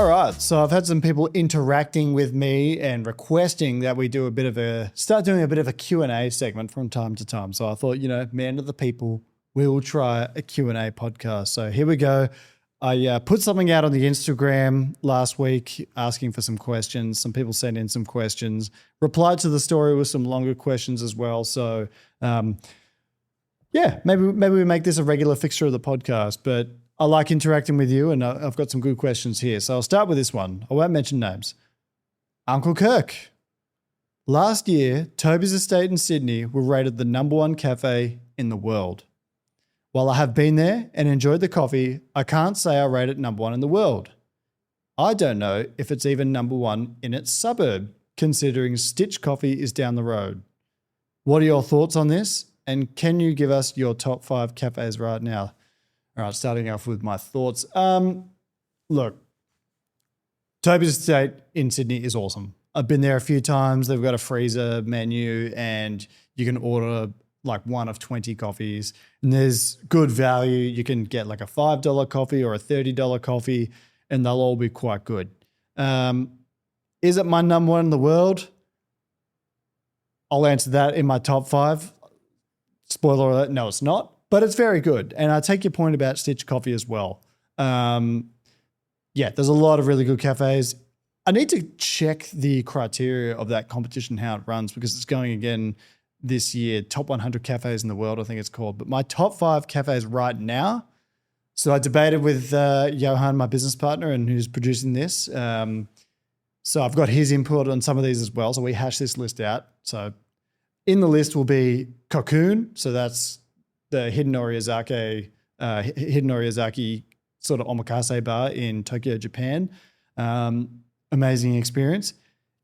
All right, so I've had some people interacting with me and requesting that we do start doing a bit of a Q&A segment from time to time. So I thought, man of the people, we will try a Q&A podcast. So here we go. I put something out on the Instagram last week asking for some questions. Some people sent in some questions, replied to the story with some longer questions as well. So maybe we make this a regular fixture of the podcast, but I like interacting with you, and I've got some good questions here. So I'll start with this one. I won't mention names. Uncle Kirk. Last year, Toby's Estate in Sydney were rated the #1 cafe in the world. While I have been there and enjoyed the coffee, I can't say I rate it #1 in the world. I don't know if it's even #1 in its suburb, considering Stitch Coffee is down the road. What are your thoughts on this? And can you give us your top 5 cafes right now? All right, starting off with my thoughts. Look, Toby's Estate in Sydney is awesome. I've been there a few times. They've got a freezer menu and you can order like one of 20 coffees. And there's good value. You can get like a $5 coffee or a $30 coffee and they'll all be quite good. Is it my #1 in the world? I'll answer that in my top 5. Spoiler alert, no, it's not. But it's very good. And I take your point about Stitch Coffee as well. There's a lot of really good cafes. I need to check the criteria of that competition, how it runs, because it's going again this year. Top 100 cafes in the world, I think it's called. But my top 5 cafes right now. So I debated with Johan, my business partner, and who's producing this. So I've got his input on some of these as well. So we hash this list out. So in the list will be Cocoon. So that's the Hidden Oriozaki sort of omakase bar in Tokyo, Japan. Amazing experience.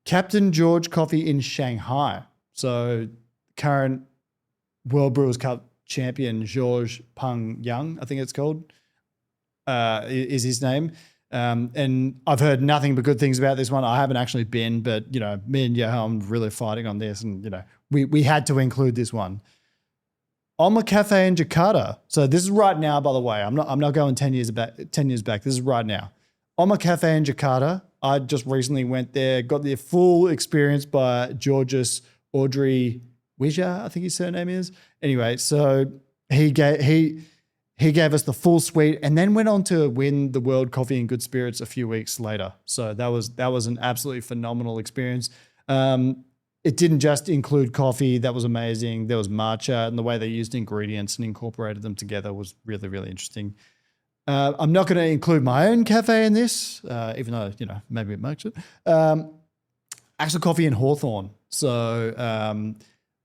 Captain George Coffee in Shanghai. So current World Brewers Cup champion George Peng Yang, I think it's called, is his name. And I've heard nothing but good things about this one. I haven't actually been, but me and Johan really fighting on this, and we had to include this one. Oma Cafe in Jakarta. So this is right now, by the way. I'm not going 10 years back. This is right now. Oma Cafe in Jakarta. I just recently went there, got the full experience by Georges Audrey Wija, I think his surname is. Anyway, so he gave us the full suite and then went on to win the World Coffee and Good Spirits a few weeks later. So that was an absolutely phenomenal experience. It didn't just include coffee. That was amazing. There was matcha, and the way they used ingredients and incorporated them together was really, really interesting. I'm not going to include my own cafe in this, even though, maybe it makes it. Actual Coffee in Hawthorne. So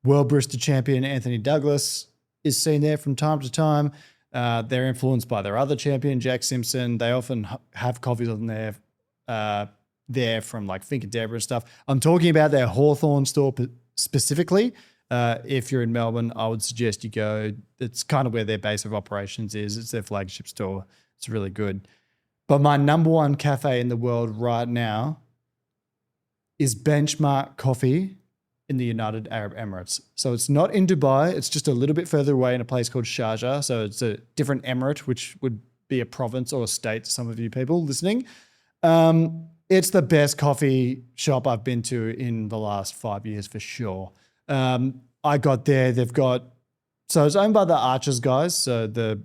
World Barista champion Anthony Douglas is seen there from time to time. They're influenced by their other champion, Jack Simpson. They often have coffees on there from like Think and Deborah and stuff. I'm talking about their Hawthorne store specifically. If you're in Melbourne, I would suggest you go. It's kind of where their base of operations is. It's their flagship store. It's really good. But my #1 cafe in the world right now is Benchmark Coffee in the United Arab Emirates. So it's not in Dubai. It's just a little bit further away in a place called Sharjah. So it's a different emirate, which would be a province or a state to some of you people listening. It's the best coffee shop I've been to in the last 5 years for sure. I got there. So it's owned by the Archers guys. So the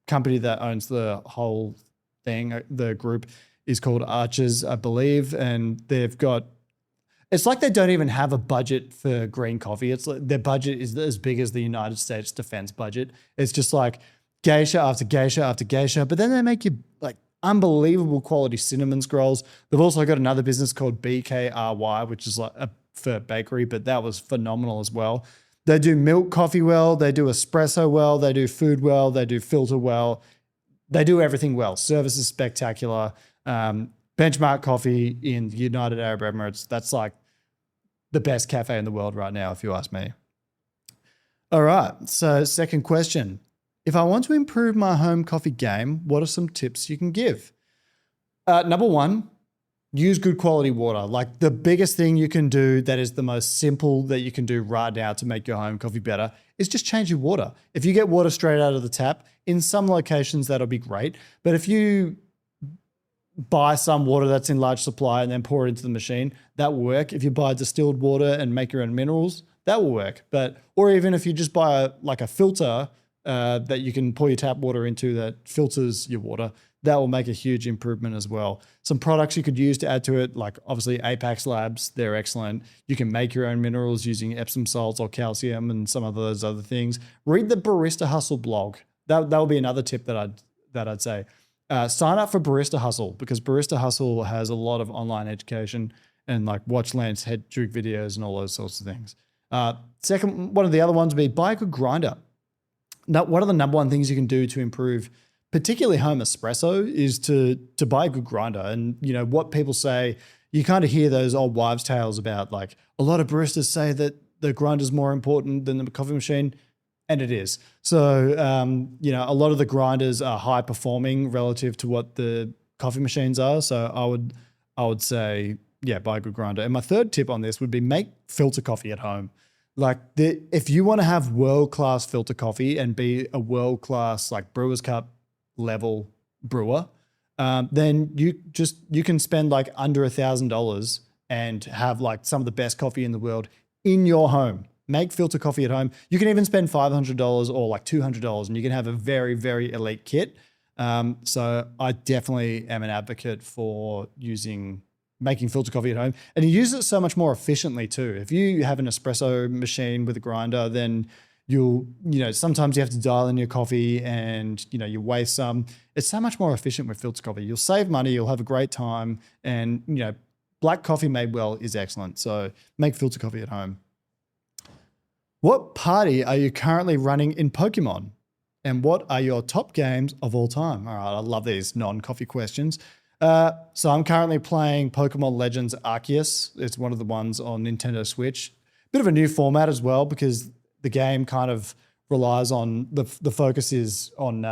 company that owns the whole thing, the group is called Archers, I believe. And it's like they don't even have a budget for green coffee. It's like their budget is as big as the United States defense budget. It's just like geisha after geisha after geisha. But then they make you like unbelievable quality cinnamon scrolls. They've also got another business called BKRY, which is like for bakery, but that was phenomenal as well. They do milk coffee well. They do espresso well. They do food well. They do filter well. They do everything well. Service is spectacular. Benchmark Coffee in the United Arab Emirates, that's like the best cafe in the world right now, if you ask me. All right, so second question. If I want to improve my home coffee game, what are some tips you can give? Number 1, use good quality water. Like the biggest thing you can do that is the most simple that you can do right now to make your home coffee better is just change your water. If you get water straight out of the tap, in some locations that'll be great. But if you buy some water that's in large supply and then pour it into the machine, that will work. If you buy distilled water and make your own minerals, that will work. Or even if you just buy a filter that you can pour your tap water into that filters your water, that will make a huge improvement as well. Some products you could use to add to it, like obviously Apex Labs, they're excellent. You can make your own minerals using Epsom salts or calcium and some of those other things. Read the Barista Hustle blog. That will be another tip that I'd say. Sign up for Barista Hustle, because Barista Hustle has a lot of online education, and like watch Lance Hedrick videos and all those sorts of things. Second, one of the other ones would be buy a good grinder. Now, one of the number one things you can do to improve particularly home espresso is to buy a good grinder. And what people say, you kind of hear those old wives' tales about like a lot of baristas say that the grinder's more important than the coffee machine, and it is. So a lot of the grinders are high performing relative to what the coffee machines are. So I would say, yeah, buy a good grinder. And my third tip on this would be make filter coffee at home. If you want to have world-class filter coffee and be a world-class like Brewers Cup level brewer, then you can spend like under $1,000 and have like some of the best coffee in the world in your home. Make filter coffee at home. You can even spend $500 or like $200 and you can have a very, very elite kit. So I definitely am an advocate for making filter coffee at home, and you use it so much more efficiently too. If you have an espresso machine with a grinder, then sometimes you have to dial in your coffee and, you waste some. It's so much more efficient with filter coffee. You'll save money, you'll have a great time, and, black coffee made well is excellent. So make filter coffee at home. What party are you currently running in Pokemon? And what are your top games of all time? All right, I love these non-coffee questions. So I'm currently playing Pokemon Legends Arceus. It's one of the ones on Nintendo Switch. Bit of a new format as well, because the game kind of relies on the focus is on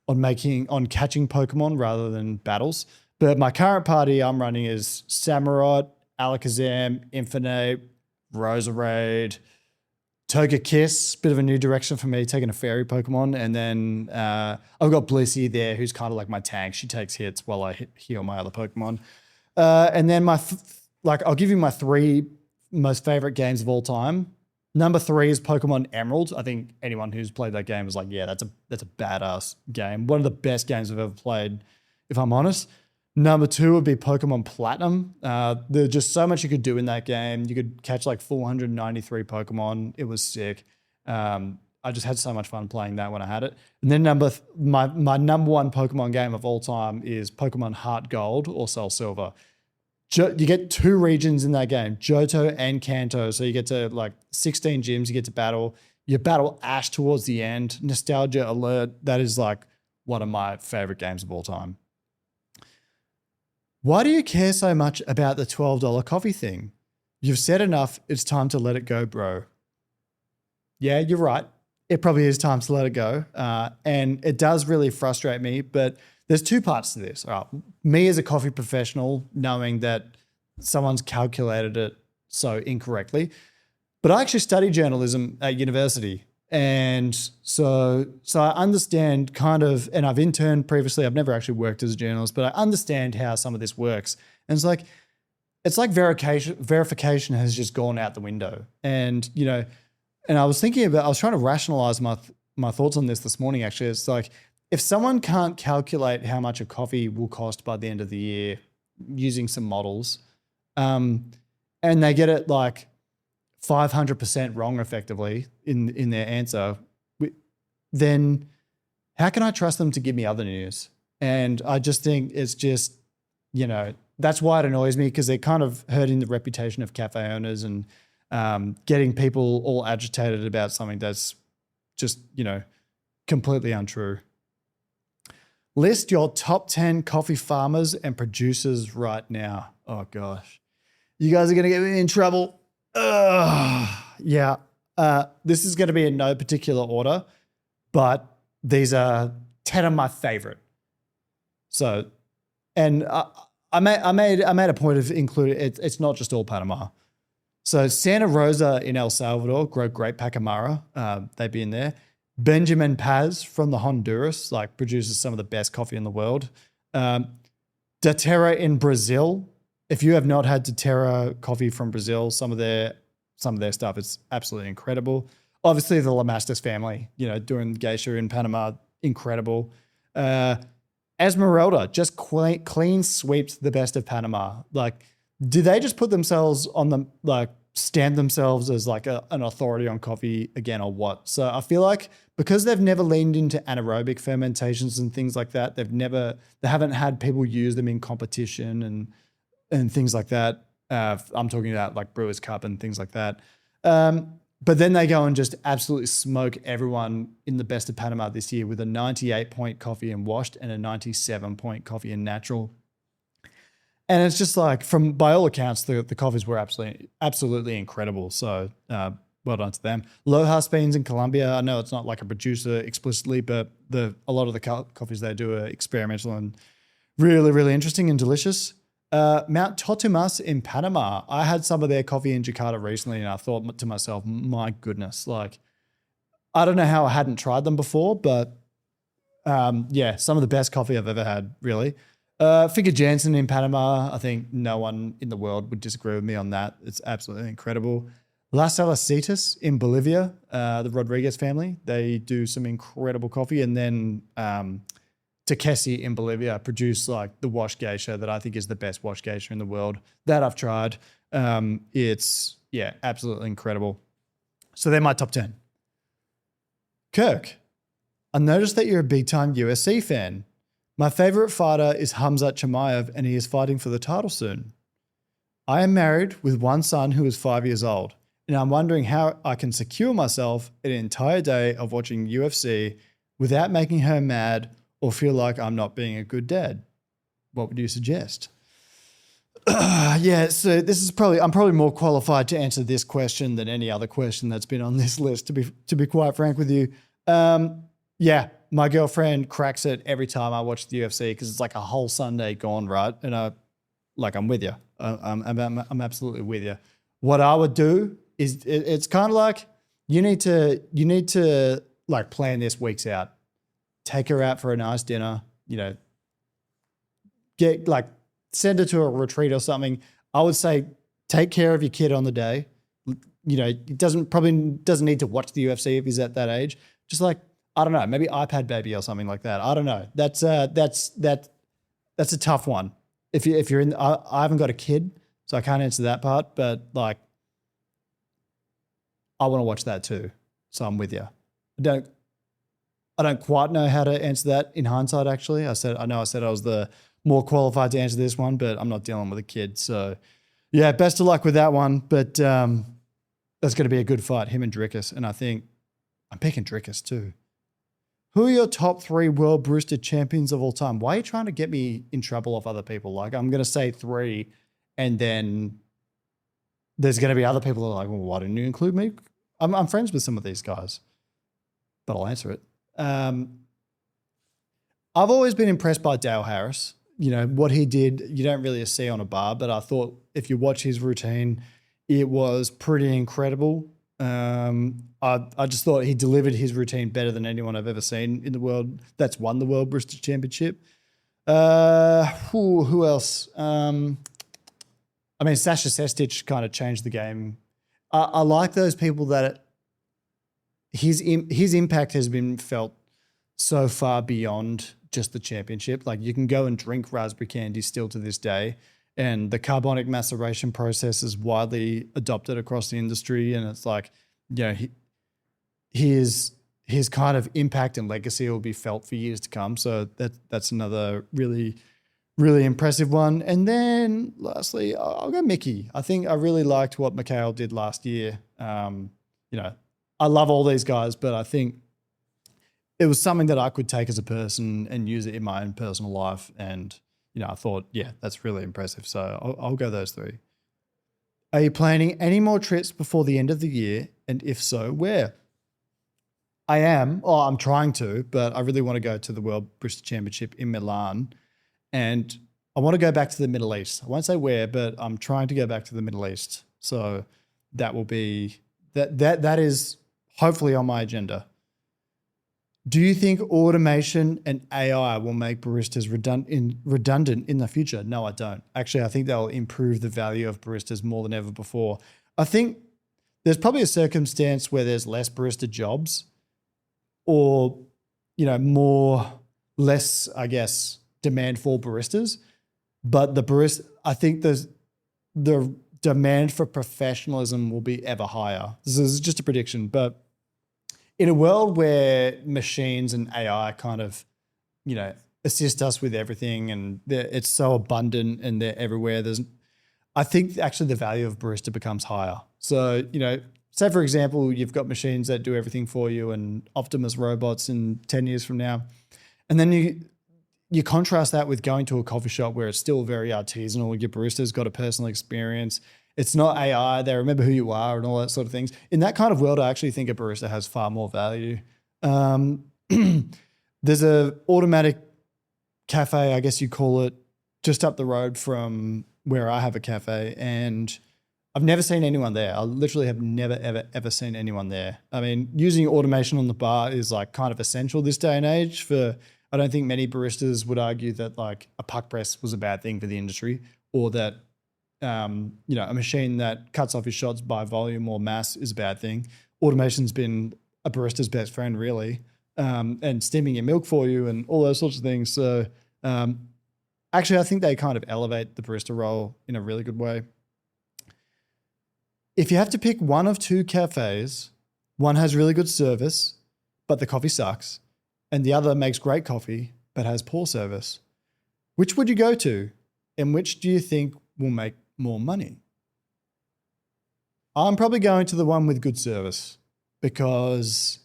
catching Pokemon rather than battles. But my current party I'm running is Samurott, Alakazam, Infinite, Roserade, Togekiss, bit of a new direction for me, taking a fairy Pokemon. And then I've got Blissey there, who's kind of like my tank. She takes hits while I heal my other Pokemon. And then I'll give you my 3 most favorite games of all time. Number 3 is Pokemon Emerald. I think anyone who's played that game is like, yeah, that's a badass game. One of the best games I've ever played, if I'm honest. Number 2 would be Pokemon Platinum. There's just so much you could do in that game. You could catch like 493 Pokemon. It was sick. I just had so much fun playing that when I had it. And then my number 1 Pokemon game of all time is Pokemon Heart Gold or Soul Silver. You get 2 regions in that game, Johto and Kanto. So you get to like 16 gyms, you get to battle. You battle Ash towards the end. Nostalgia alert. That is like one of my favorite games of all time. Why do you care so much about the $12 coffee thing? You've said enough. It's time to let it go, bro. Yeah, you're right. It probably is time to let it go. And it does really frustrate me, but there's 2 parts to this. All right. Me as a coffee professional, knowing that someone's calculated it so incorrectly, but I actually studied journalism at university. And so I understand kind of, and I've interned previously. I've never actually worked as a journalist, but I understand how some of this works. And it's like verification has just gone out the window. And, and I was trying to rationalize my thoughts on this morning, actually. It's like, if someone can't calculate how much a coffee will cost by the end of the year using some models, and they get it like 500% wrong effectively in their answer, then how can I trust them to give me other news? And I just think it's just, that's why it annoys me, because they're kind of hurting the reputation of cafe owners and getting people all agitated about something that's just, completely untrue. List your top 10 coffee farmers and producers right now. Oh gosh. You guys are going to get me in trouble. Yeah. This is going to be in no particular order, but these are 10 of my favorite. So, and I made a point of including it's not just all Panama. So Santa Rosa in El Salvador grow great Pacamara. They'd be in there. Benjamin Paz from the Honduras produces some of the best coffee in the world. Daterra in Brazil. If you have not had Daterra coffee from Brazil, some of their stuff is absolutely incredible. Obviously, the Lamastas family, doing geisha in Panama, incredible. Esmeralda just clean sweeps the best of Panama. Like, do they just put themselves on the stand themselves as like an authority on coffee again, or what? So I feel like because they've never leaned into anaerobic fermentations and things like that, they haven't had people use them in competition and things like that. I'm talking about like Brewers Cup and things like that. But then they go and just absolutely smoke everyone in the best of Panama this year with a 98-point coffee in washed and a 97-point coffee in natural. And it's just like, by all accounts, the coffees were absolutely incredible. So well done to them. Lojas beans in Colombia. I know it's not like a producer explicitly, but a lot of the coffees they do are experimental and really, really interesting and delicious. Mount Totumas in Panama. I had some of their coffee in Jakarta recently, and I thought to myself, my goodness, like, I don't know how I hadn't tried them before, but yeah, some of the best coffee I've ever had, really. Figure Jansen in Panama. I think no one in the world would disagree with me on that. It's absolutely incredible. Las Salesitas in Bolivia, the Rodriguez family, they do some incredible coffee. And then Tequesi in Bolivia produce like the wash geisha that I think is the best wash geisha in the world that I've tried. It's, absolutely incredible. So they're my top 10. Kirk, I noticed that you're a big-time USC fan. My favorite fighter is Khamzat Chimaev, and he is fighting for the title soon. I am married with one son who is 5 years old, and I'm wondering how I can secure myself an entire day of watching UFC without making her mad or feel like I'm not being a good dad. What would you suggest? So this is I'm probably more qualified to answer this question than any other question that's been on this list, to be quite frank with you. My girlfriend cracks it every time I watch the UFC because it's like a whole Sunday gone, right? And I'm with you. I'm absolutely with you. What I would do is it's kind of like you need to like plan this weeks out. Take her out for a nice dinner, send her to a retreat or something. I would say take care of your kid on the day. He probably doesn't need to watch the UFC if he's at that age. Just like, I don't know, maybe iPad baby or something like that. I don't know. That's a tough one. If you're in, I haven't got a kid, so I can't answer that part. But like, I want to watch that too, so I'm with you. I don't quite know how to answer that in hindsight. Actually, I said I was the more qualified to answer this one, but I'm not dealing with a kid, so yeah. Best of luck with that one. But that's going to be a good fight, him and Dricus, and I think I'm picking Dricus too. Who are your top 3 World Brewster champions of all time? Why are you trying to get me in trouble off other people? Like, I'm going to say 3, and then there's going to be other people that are like, well, why didn't you include me? I'm friends with some of these guys, but I'll answer it. I've always been impressed by Dale Harris. What he did, you don't really see on a bar, but I thought if you watch his routine, it was pretty incredible. I just thought he delivered his routine better than anyone I've ever seen in the world that's won the World Brewster Championship. Who else? Sasha Sestic kind of changed the game. I like those people that his impact has been felt so far beyond just the championship. Like, you can go and drink raspberry candy still to this day, and the carbonic maceration process is widely adopted across the industry. And it's like, his kind of impact and legacy will be felt for years to come. So that's another really, really impressive one. And then lastly, I'll go Mickey. I think I really liked what Mikhail did last year. I love all these guys, but I think it was something that I could take as a person and use it in my own personal life. And, I thought, that's really impressive. So I'll go those 3. Are you planning any more trips before the end of the year? And if so, where? I am. I'm trying to, but I really want to go to the World Brewster Championship in Milan. And I want to go back to the Middle East. I won't say where, but I'm trying to go back to the Middle East. So that will be, that is hopefully on my agenda. Do you think automation and AI will make baristas redundant in the future? No, I don't. Actually, I think they'll improve the value of baristas more than ever before. I think there's probably a circumstance where there's less barista jobs or, less, I guess, demand for baristas. But I think the demand for professionalism will be ever higher. This is just a prediction, but in a world where machines and AI kind of, assist us with everything and it's so abundant and they're everywhere, I think actually the value of barista becomes higher. So, say for example, you've got machines that do everything for you and Optimus robots in 10 years from now. And then you contrast that with going to a coffee shop where it's still very artisanal. Your barista's got a personal experience. It's not AI. They remember who you are and all that sort of things. In that kind of world, I actually think a barista has far more value. There's a automatic cafe, I guess you call it, just up the road from where I have a cafe, and I've never seen anyone there. I literally have never, ever, ever seen anyone there. I mean, using automation on the bar is like kind of essential this day and age I don't think many baristas would argue that like a puck press was a bad thing for the industry or that a machine that cuts off your shots by volume or mass is a bad thing. Automation's been a barista's best friend, really, and steaming your milk for you and all those sorts of things. So actually, I think they kind of elevate the barista role in a really good way. If you have to pick one of two cafes, one has really good service, but the coffee sucks, and the other makes great coffee, but has poor service, which would you go to? And which do you think will make more money? I'm probably going to the one with good service because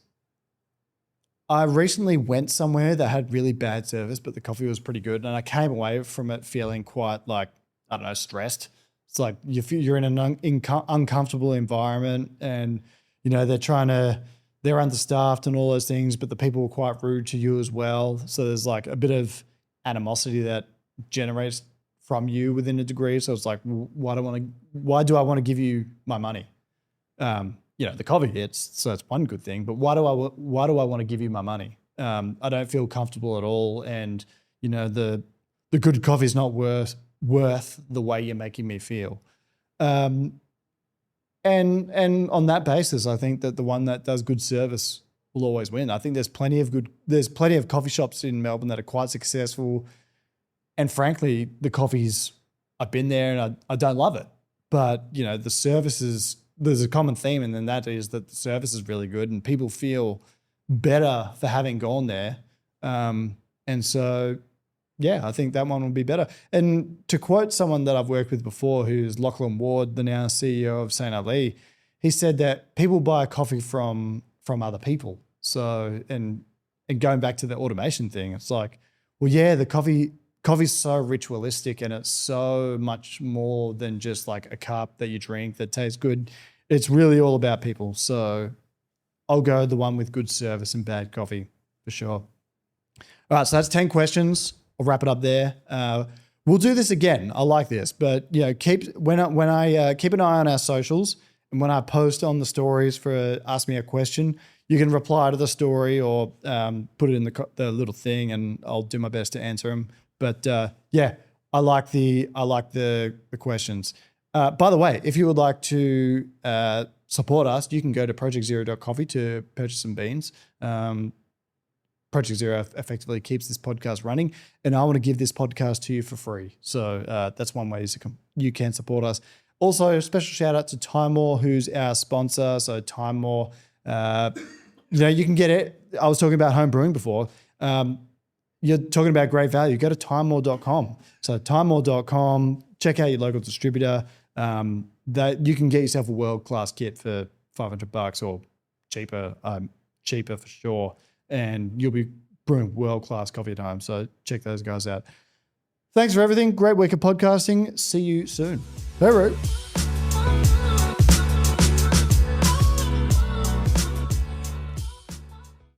I recently went somewhere that had really bad service, but the coffee was pretty good. And I came away from it feeling quite stressed. It's like you're in an uncomfortable environment and, they're understaffed and all those things, but the people were quite rude to you as well. So there's like a bit of animosity that generates from you within a degree. So it's like, why do I want to give you my money? The coffee hits, so it's one good thing, but why do I want to give you my money? I don't feel comfortable at all. And, the good coffee is not worth the way you're making me feel. And on that basis, I think that the one that does good service will always win. I think there's plenty of coffee shops in Melbourne that are quite successful. And frankly, the coffees, I've been there and I don't love it. But, the services, there's a common theme, and then that is that the service is really good and people feel better for having gone there. And so, yeah, I think that one will be better. And to quote someone that I've worked with before, who's Lachlan Ward, the now CEO of St. Ali, he said that people buy coffee from other people. So, and going back to the automation thing, it's like, well, yeah, the coffee's so ritualistic and it's so much more than just like a cup that you drink that tastes good. It's really all about people. So I'll go the one with good service and bad coffee for sure. All right, so that's 10 questions. I'll wrap it up there. We'll do this again. I like this, but keep an eye on our socials, and when I post on the stories for Ask Me a Question, you can reply to the story or put it in the little thing, and I'll do my best to answer them. But I like the questions. By the way, if you would like to support us, you can go to projectzero.coffee to purchase some beans. Project Zero effectively keeps this podcast running, and I want to give this podcast to you for free. So that's one way you can support us. Also, a special shout out to Time More, who's our sponsor. So Time More, you can get it. I was talking about home brewing before. You're talking about great value. Go to timemore.com. So timemore.com, check out your local distributor. That you can get yourself a world-class kit for $500 or cheaper for sure. And you'll be brewing world-class coffee at home. So check those guys out. Thanks for everything. Great week of podcasting. See you soon. Hooroo.